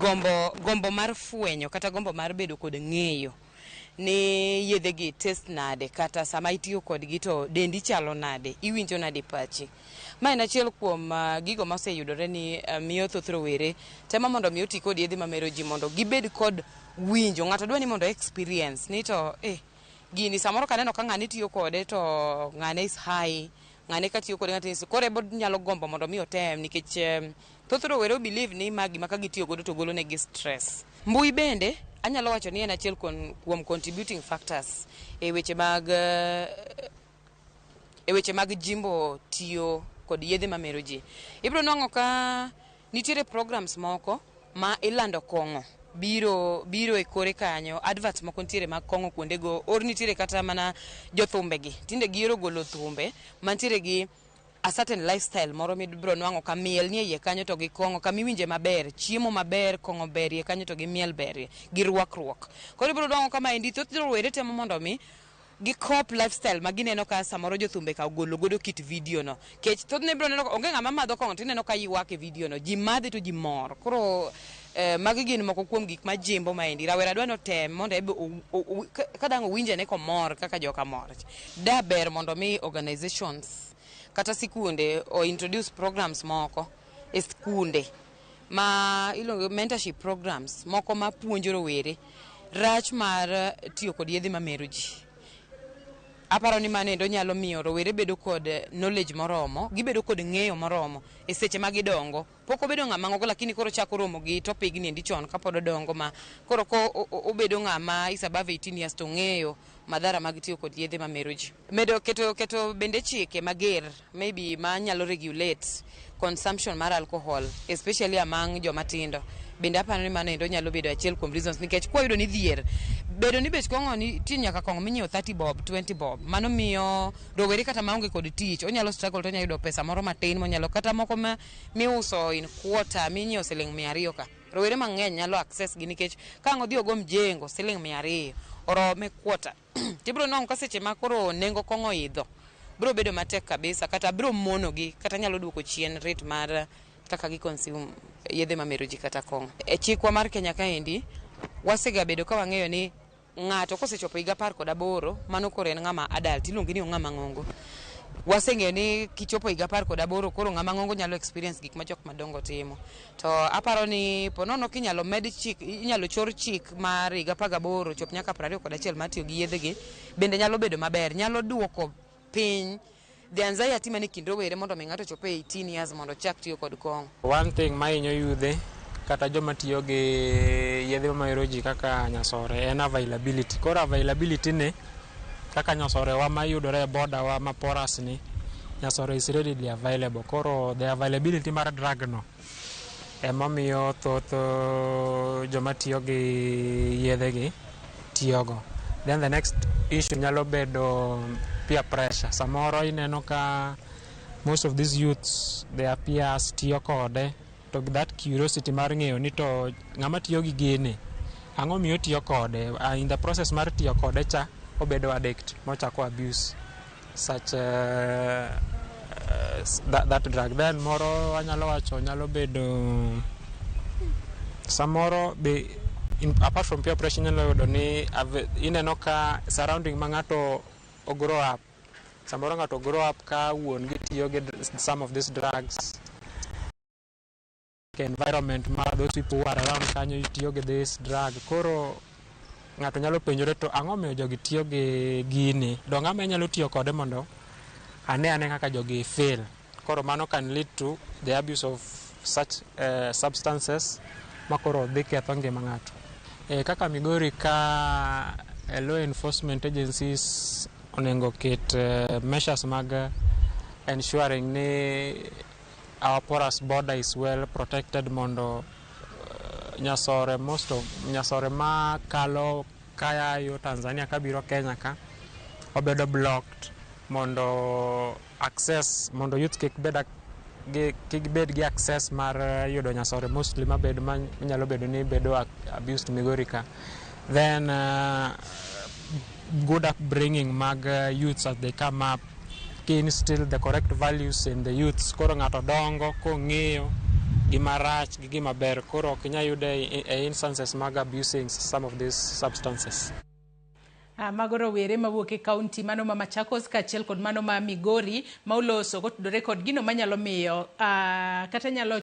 gombo mar fwenyo kata gombo mar bedo kod ng'eyo ni yedhe gi test nade kata sama itiyo kodgi to dendi chalo nade, iwinjo nade pachi. Ma en achiel kuom gigo ma oseyudore ni miyo thoth rowere tema mondo mi oti kod yedhe mamero ji mondo gibed kod winjo. Ng'ato dwa ni mondo experience ni to gini samoro kaneno ka ng'ani tiyo kode to ng'ane is high, ng'ane ka tiyo kode ng'ani kore bo nyalo gombo mondo mi otem nikech thoth rowere believe ni magi ma ka gitiyo godo to golo negi stress. Mbui bende anyalo wacho ni en achiel kuom contributing factors e weche mag jimbo tiyo kod yedhe mamero ji. Ibiro nwang'o ka nitiere programs moko ma ilando kong'o biro e kore kanyo, advert moko nitiere mag kong'o kuondego, or nitiere kata mana jothumbe gi tinde gihero golo thumbe mantiere gi a certain lifestyle moro mibiro nwang'o ka miel nie iye kanyo to gi kong'o kamiwinje maber, chiemo maber, kong'o ber iye kanyo to gi miel ber gi rwakruok. Koro ibiro nwang'o kama endi thoth rowere temo mondo mi gi cop lifestyle ma gineno ka samoro jothumbe ka ogolo godo kit video no. Kech thoth ne biro neno onge ng'ama madho kong'o tineno ka ywak e video no, ji madhe to ji mor. Koro magi gin moko kuom gik ma jimbo maendi rawera dwa notem mondo ebe kadang' owinje ne komor kaka joka mor. Da ber mondo mi organizations kata sikunde o introduce programs moko e sikunde ma iluongo mentorship programs moko ma puonjo rowere rach mar tiyo kod yedhe mamero ji. Aparo ni manendo nyalo miyo rowere bedo kod knowledge moromo, gibedo kod ng'eyo moromo e seche ma gidongo. Pok obedo ng'ama ng'ongo lakini koro chako romo gi topic ni endi chon kapod odongo ma koro ko obedo ng'ama is above 18 years to ng'eyo madhara mag tiyo kod yedhe mamero ji. Medo keto bende chike mager maybe ma nyalo regulate consumption mar alcohol especially among joma tindo. Bende aparo ni manendo nyalo bedo achiel kuom reasons nikech kwayudo ni dhier bedo ni bech kong'o ni ti nyaka kong'o minyiewo 30 bob 20 bob, mano miyo rowere kata maonge kod tich onyalo struggle to onyalo yudo pesa moro matin monyalo kata moko ma miuso in quarter minyiewo $200 ka. Rowere mang'eny nyalo access gi nikech ka odhi ogo mjengo $200 orome quarter. Tibiro nwang'o ka seche ma koro nengo kong'o idho biro bedo matek kabisa kata biro mono gi kata nyalo duoko chien rate mar kaka gi consume yedhe mamero ji kata kong'o. E chikwa mar Kenya kaendi wasega bedo ka wang'eyo ni ng'ato kosechopo higa 18 mano koro en ng'ama adult, iluongi ni ng'ama ng'ongo. Waseng'eyo ni kichopo higa 18 koro ng'ama ng'ongo nyalo experience gik ma jok madongo timo. To aparo ni ponono kinyalo med chik, inyalo chor chik mar higa 18 chop nyaka 21 mar tiyo gi yedhe gi bende nyalo bedo maber, nyalo duoko piny the anxiety mane kind rowere mondo mi ng'ato chopo 18 years mondo chak tiyo kod kong'o. One thing ma hinyo yudhe kata joma tiyo gi yedhe mamero ji kaka nyasore en availability. Koro availability ne kaka nyasore wa ma yudore e border wa ma porous ni, nyasore is readily available. Koro the availability mar drug no emomiyo thoth joma tiyo gi yedhe gi tiyogo. Then the next issue nyalo bedo peer pressure. Samoro ineno ka most of these youths their peers tiyo kode to that curiosity mar ng'eyo ni to ng'ama tiyo gi gini ang'o miyo tiyo kode, in the process mar tiyo kode cha obedo addict mochako abuse such that drug. Then moro anyalo wacho nyalo bedo samoro be apart from peer pressure nyalo yudo ni ineno ka surrounding ma ng'ato grow up, samoro ng'ato grow up ka wuon gi tiyo gi some of these drugs, environment ma those people who are around kanyo tiyo gi this drug. Koro ng'ato nyalo penjore to ang'o miyo jogi tiyo gi gini, do ng'ama nyalo tiyo kode mondo ane kaka jogi fail. Koro mano can lead to the abuse of such substances ma koro dhi ketho ngima ng'ato. Kaka Migori ka law enforcement agencies onengo ket measures mag ensuring ni our porous border is well protected mondo nyasore nyasore ma kalo kaya yo Tanzania kabiro Kenya ka obedo blocked mondo access mondo youth kik bed gi access mar yudo nyasore mostly nyalo bedo ni bedo abused Migori ka. Then good upbringing mag youths as they come up, can instill the correct values in the youths. Koro ng'ato dongo kong'eyo gima rach gi gima ber, koro ok inyal yude e instances mag abusing some of these substances. Mago rowere mawuok e kaunti mano ma Machakos kaachiel kod mano ma Migori ma oloso kotudore kod gino manyalo miyo kata nyalo